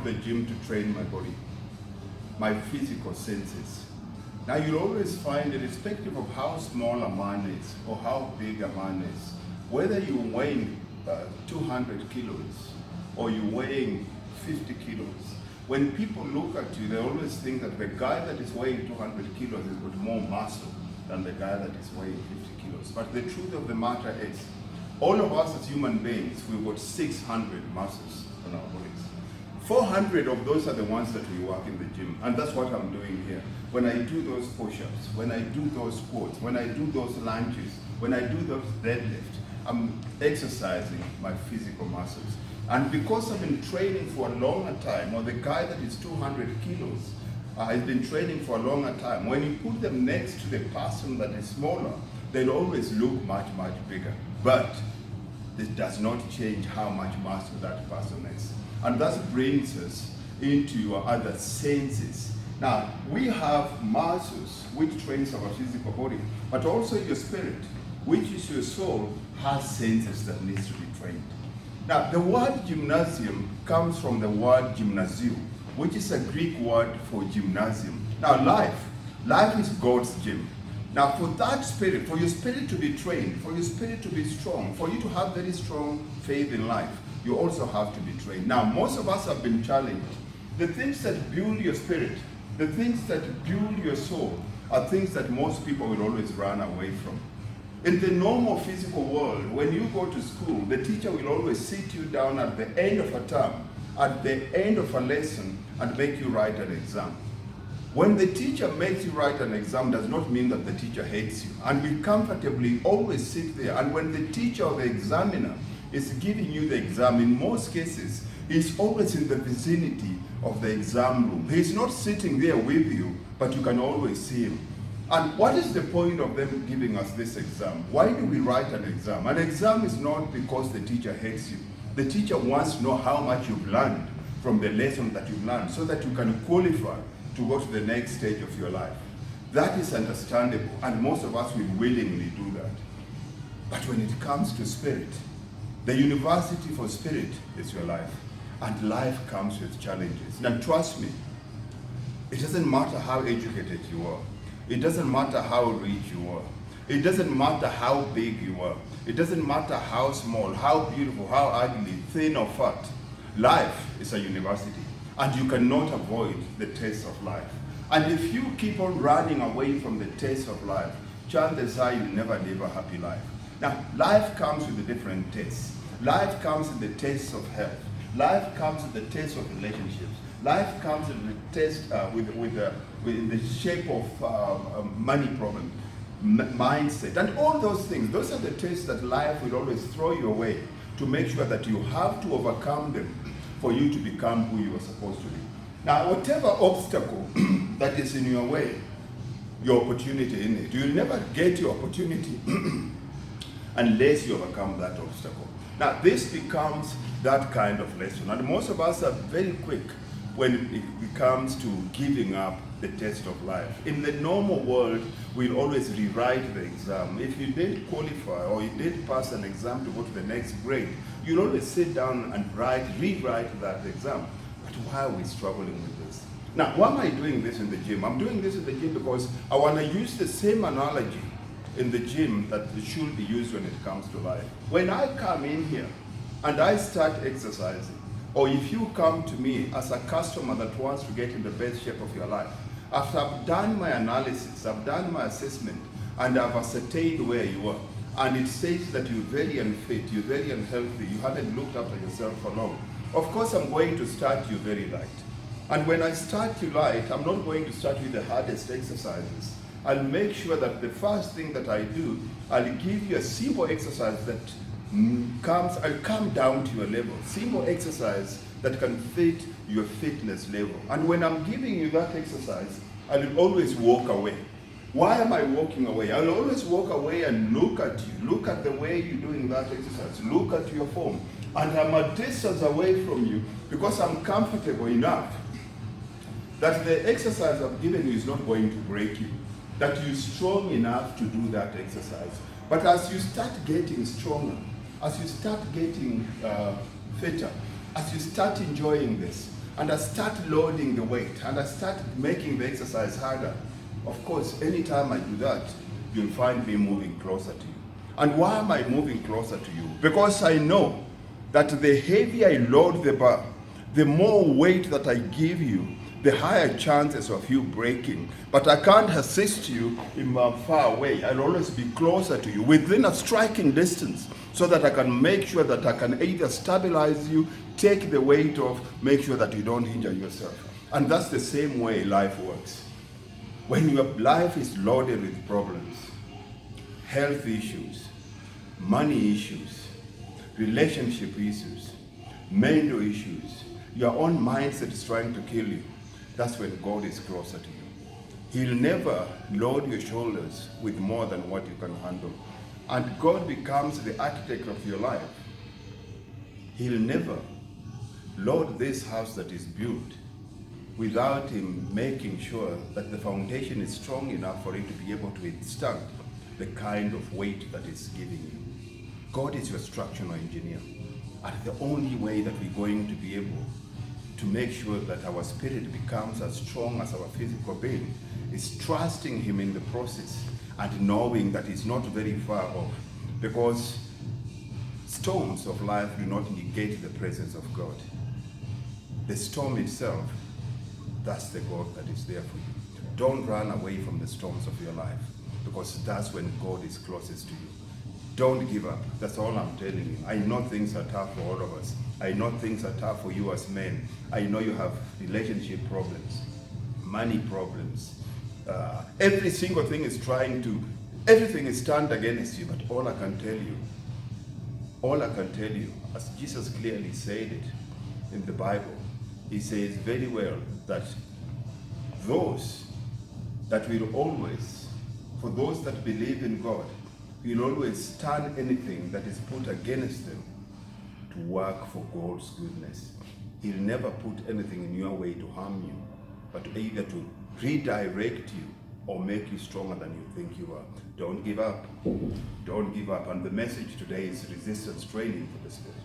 to the gym to train my body, my physical senses. Now you'll always find, irrespective of how small a man is or how big a man is, whether you're weighing 200 kilos or you're weighing 50 kilos, when people look at you, they always think that the guy that is weighing 200 kilos has got more muscle than the guy that is weighing 50 kilos. But the truth of the matter is, all of us as human beings, we've got 600 muscles on our bodies. 400 of those are the ones that we work in the gym, and that's what I'm doing here. When I do those push-ups, when I do those squats, when I do those lunges, when I do those deadlifts, I'm exercising my physical muscles. And because I've been training for a longer time, or the guy that is 200 kilos has been training for a longer time, when you put them next to the person that is smaller, they'll always look much, much bigger. But this does not change how much muscle that person is. And that brings us into your other senses. Now, we have muscles which trains our physical body, but also your spirit, which is your soul, has senses that needs to be trained. Now, the word gymnasium comes from the word gymnasium, which is a Greek word for gymnasium. Now, life is God's gym. Now, for that spirit, for your spirit to be trained, for your spirit to be strong, for you to have very strong faith in life, you also have to be trained. Now, most of us have been challenged. The things that build your spirit, the things that build your soul, are things that most people will always run away from. In the normal physical world, when you go to school, the teacher will always sit you down at the end of a term, at the end of a lesson, and make you write an exam. When the teacher makes you write an exam, does not mean that the teacher hates you. And we comfortably always sit there. And when the teacher or the examiner is giving you the exam, in most cases, he's always in the vicinity of the exam room. He's not sitting there with you, but you can always see him. And what is the point of them giving us this exam? Why do we write an exam? An exam is not because the teacher hates you. The teacher wants to know how much you've learned from the lesson that you've learned, so that you can qualify to go to the next stage of your life. That is understandable, and most of us will willingly do that. But when it comes to spirit, the university for spirit is your life, and life comes with challenges. Now trust me, it doesn't matter how educated you are. It doesn't matter how rich you are. It doesn't matter how big you are. It doesn't matter how small, how beautiful, how ugly, thin or fat. Life is a university, and you cannot avoid the taste of life. And if you keep on running away from the taste of life, chances are you'll never live a happy life. Now, life comes with a different taste. Life comes with the taste of health. Life comes with the taste of relationships. Life comes with the taste with the shape of money problem, mindset, and all those things. Those are the tastes that life will always throw you away to make sure that you have to overcome them for you to become who you are supposed to be. Now, whatever obstacle that is in your way, your opportunity in it, you'll never get your opportunity unless you overcome that obstacle. Now, this becomes that kind of lesson, and most of us are very quick when it comes to giving up the test of life. In the normal world, we'll always rewrite the exam. If you did qualify or you did pass an exam to go to the next grade, you'll always sit down and rewrite that exam. But why are we struggling with this? Now, why am I doing this in the gym? I'm doing this in the gym because I want to use the same analogy in the gym that should be used when it comes to life. When I come in here and I start exercising, or if you come to me as a customer that wants to get in the best shape of your life, after I've done my analysis, I've done my assessment, and I've ascertained where you are, and it says that you're very unfit, you're very unhealthy, you haven't looked after yourself for long, of course I'm going to start you very light. And when I start you light, I'm not going to start with the hardest exercises. I'll make sure that the first thing that I do, I'll give you a simple exercise that I'll come down to your level. Simple exercise that can fit your fitness level. And when I'm giving you that exercise, I'll always walk away. Why am I walking away? I'll always walk away and look at you. Look at the way you're doing that exercise. Look at your form. And I'm a distance away from you because I'm comfortable enough that the exercise I've given you is not going to break you. That you're strong enough to do that exercise. But as you start getting stronger, as you start getting fitter, as you start enjoying this, and I start loading the weight, and I start making the exercise harder, of course, anytime I do that, you'll find me moving closer to you. And why am I moving closer to you? Because I know that the heavier I load the bar, the more weight that I give you, the higher chances of you breaking. But I can't assist you in far away. I'll always be closer to you, within a striking distance, so that I can make sure that I can either stabilize you, take the weight off, make sure that you don't injure yourself. And that's the same way life works. When your life is loaded with problems, health issues, money issues, relationship issues, mental issues, your own mindset is trying to kill you, that's when God is closer to you. He'll never load your shoulders with more than what you can handle. And God becomes the architect of your life. He'll never load this house that is built without him making sure that the foundation is strong enough for it to be able to withstand the kind of weight that is giving you. God is your structural engineer. And the only way that we're going to be able to make sure that our spirit becomes as strong as our physical being is trusting him in the process and knowing that he's not very far off. Because storms of life do not negate the presence of God. The storm itself, that's the God that is there for you. Don't run away from the storms of your life, because that's when God is closest to you. Don't give up. That's all I'm telling you. I know things are tough for all of us. I know things are tough for you as men. I know you have relationship problems, money problems. Every single thing is everything is turned against you. But all I can tell you, as Jesus clearly said it in the Bible, he says very well that those that will always, for those that believe in God, will always turn anything that is put against them to work for God's goodness. He'll never put anything in your way to harm you, but either to redirect you or make you stronger than you think you are. Don't give up. Don't give up. And the message today is resistance training for the Spirit.